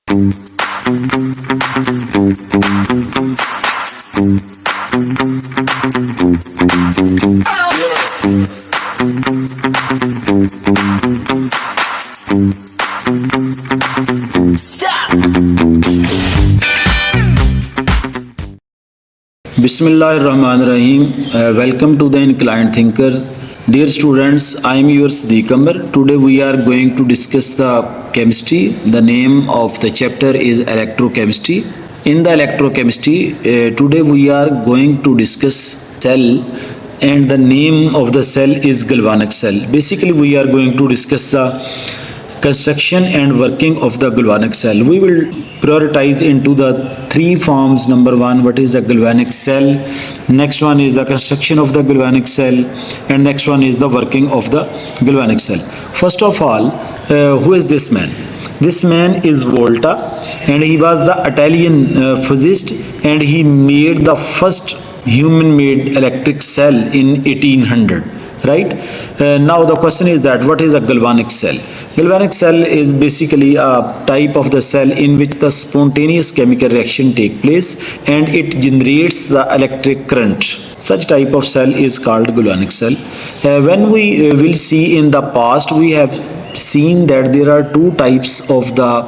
Bismillahirrahmanirrahim. Welcome to the Inclined Thinker. Dear students, I am your Siddiq Amar. Today we are going to discuss the chemistry. The name of the chapter is electrochemistry. In the electrochemistry, today we are going to discuss cell, and the name of the cell is galvanic cell. Basically, we are going to discuss the construction and working of the galvanic cell. We will prioritize into the three forms. Number one, what is a galvanic cell? Next one is the construction of the galvanic cell, and next one is the working of the galvanic cell. First of all, who is this man? This man is Volta, and he was the Italian physicist, and he made the first human-made electric cell in 1800. Right. Now the question is that what is a galvanic cell? Galvanic cell is basically a type of the cell in which the spontaneous chemical reaction take place and it generates the electric current. Such type of cell is called galvanic cell. When we will see in the past, we have seen that there are two types of the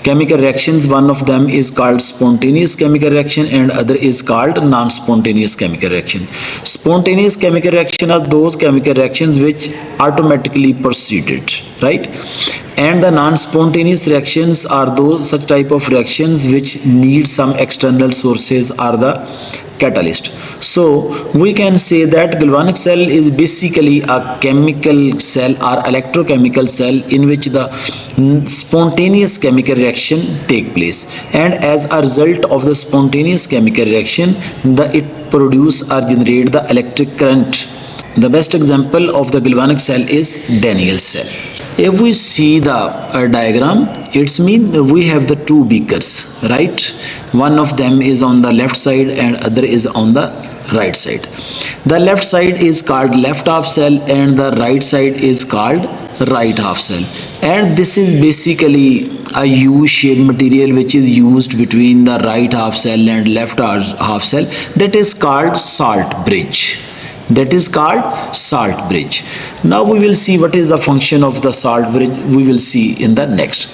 chemical reactions. One of them is called spontaneous chemical reaction and other is called non-spontaneous chemical reaction. Spontaneous chemical reaction are those chemical reactions which automatically proceeded, right? And the non-spontaneous reactions are those such type of reactions which need some external sources or the catalyst. So we can say that galvanic cell is basically a chemical cell or electrochemical cell in which the spontaneous chemical reaction take place, and as a result of the spontaneous chemical reaction, it produce or generate the electric current. The best example of the galvanic cell is Daniell cell. If we see the diagram, it's mean we have the two beakers, right? One of them is on the left side and other is on the right side. The left side is called left half cell and the right side is called right half cell. And this is basically a U-shaped material which is used between the right half cell and left half cell. That is called salt bridge. That is called salt bridge. Now we will see what is the function of the salt bridge. We will see in the next.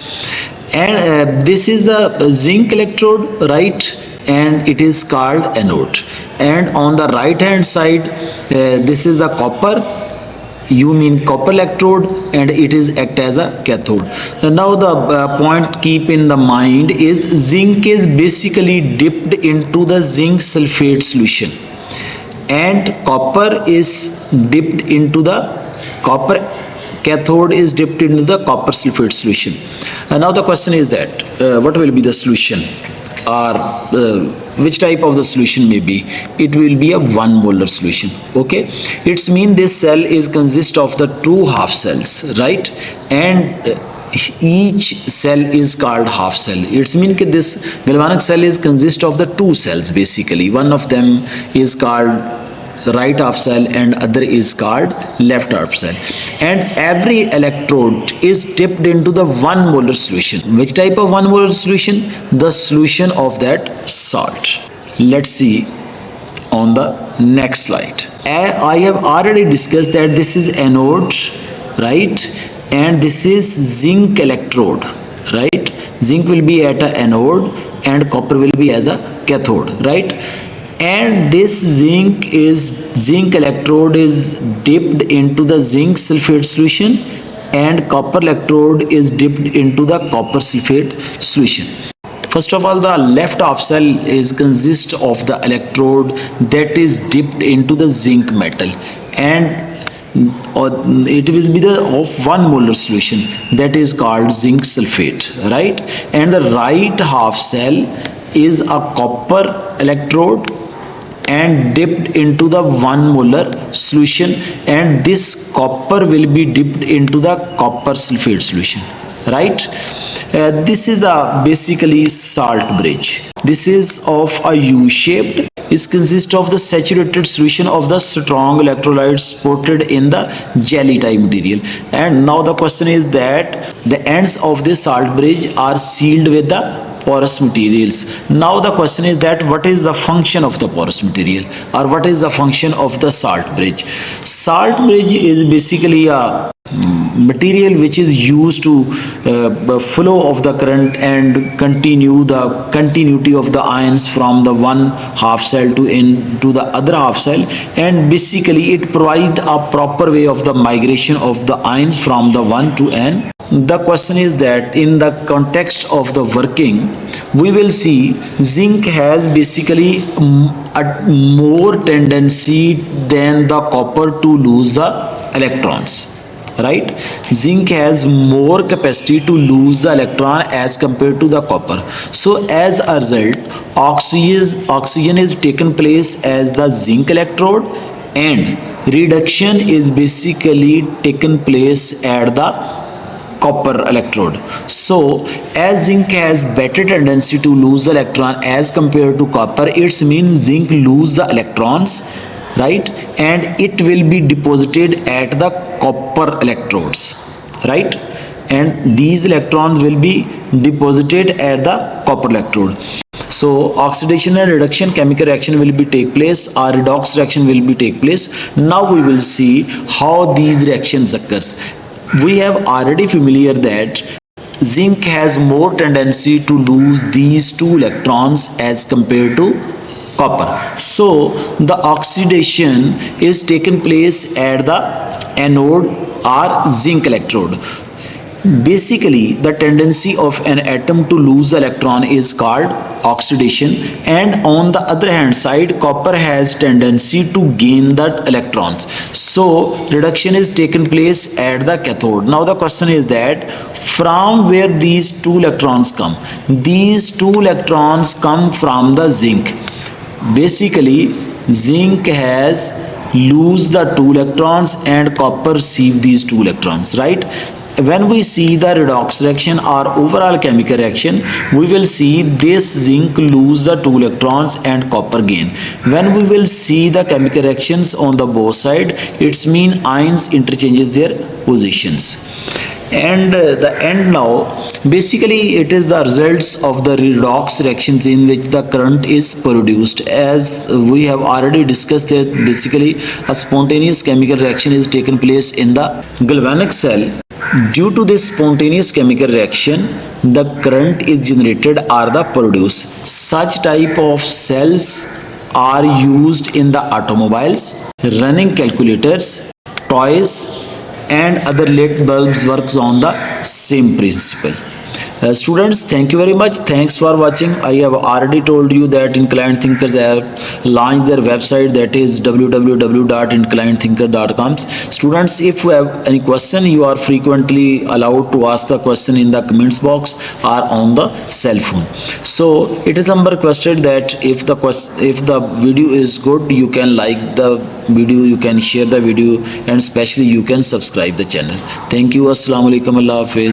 And this is the zinc electrode, right? And it is called anode. And on the right hand side, this is the copper. You mean copper electrode, and it is act as a cathode. Now the point keep in the mind is zinc is basically dipped into the zinc sulfate solution, and copper is dipped into the copper cathode is dipped into the copper sulfate solution. And now the question is that what will be the solution, or which type of the solution may be? It will be a 1 molar solution. Okay, it's mean this cell is consist of the two half cells, right? And each cell is called half cell. It's mean that this galvanic cell is consist of the two cells basically. One of them is called right half cell and other is called left half cell, and every electrode is dipped into the 1 molar solution. Which type of 1 molar solution? The solution of that salt. Let's see on the next slide. I have already discussed that this is anode, right? And this is zinc electrode, right? Zinc will be at a anode and copper will be as a cathode, right? And this zinc electrode is dipped into the zinc sulfate solution, and copper electrode is dipped into the copper sulfate solution. First of all, the left half cell is consist of the electrode that is dipped into the zinc metal, and it will be the of 1 molar solution that is called zinc sulfate, right? And the right half cell is a copper electrode and dipped into the 1 molar solution, and this copper will be dipped into the copper sulfate solution, right? This is a basically salt bridge. This is of a U-shaped is consist of the saturated solution of the strong electrolytes supported in the jelly type material. And now the question is that the ends of this salt bridge are sealed with the porous materials. Now the question is that what is the function of the porous material, or what is the function of the salt bridge? Salt bridge is basically a material which is used to flow of the current and continue the continuity of the ions from the one half cell to the other half cell, and basically it provide a proper way of the migration of the ions from the one to n. The question is that in the context of the working, we will see zinc has basically a more tendency than the copper to lose the electrons, right? Zinc has more capacity to lose the electron as compared to the copper. So as a result, oxygen is taken place as the zinc electrode, and reduction is basically taken place at the copper electrode. So as zinc has better tendency to lose the electron as compared to copper, it means zinc lose the electrons, right, and it will be deposited at the copper electrodes, right, and these electrons will be deposited at the copper electrode. So oxidation and reduction chemical reaction will be take place, or redox reaction will be take place. Now we will see how these reactions occurs. We have already familiar that zinc has more tendency to lose these two electrons as compared to copper. So the oxidation is taken place at the anode or zinc electrode. Basically, the tendency of an atom to lose the electron is called oxidation, and on the other hand side, copper has tendency to gain the electrons. So reduction is taken place at the cathode. Now the question is that from where these two electrons come? These two electrons come from the zinc. Basically, zinc has lose the two electrons and copper receive these two electrons, right? When we see the redox reaction or overall chemical reaction, we will see this zinc lose the two electrons and copper gain. When we will see the chemical reactions on the both side, it's mean ions interchanges their positions. And the end now, basically it is the results of the redox reactions in which the current is produced. As we have already discussed that basically a spontaneous chemical reaction is taken place in the galvanic cell. Due to this spontaneous chemical reaction, the current is generated or the produced. Such type of cells are used in the automobiles, running calculators, toys, and other lit bulbs works on the same principle. Students, thank you very much. Thanks for watching. I have already told you that Inclined Thinkers have launched their website, that is www.inclinedthinker.com. Students, if you have any question, you are frequently allowed to ask the question in the comments box or on the cell phone. So it is humble requested that if the video is good, you can like the video, you can share the video, and especially you can subscribe the channel. Thank you. Assalamu alaikum. Allah Hafiz.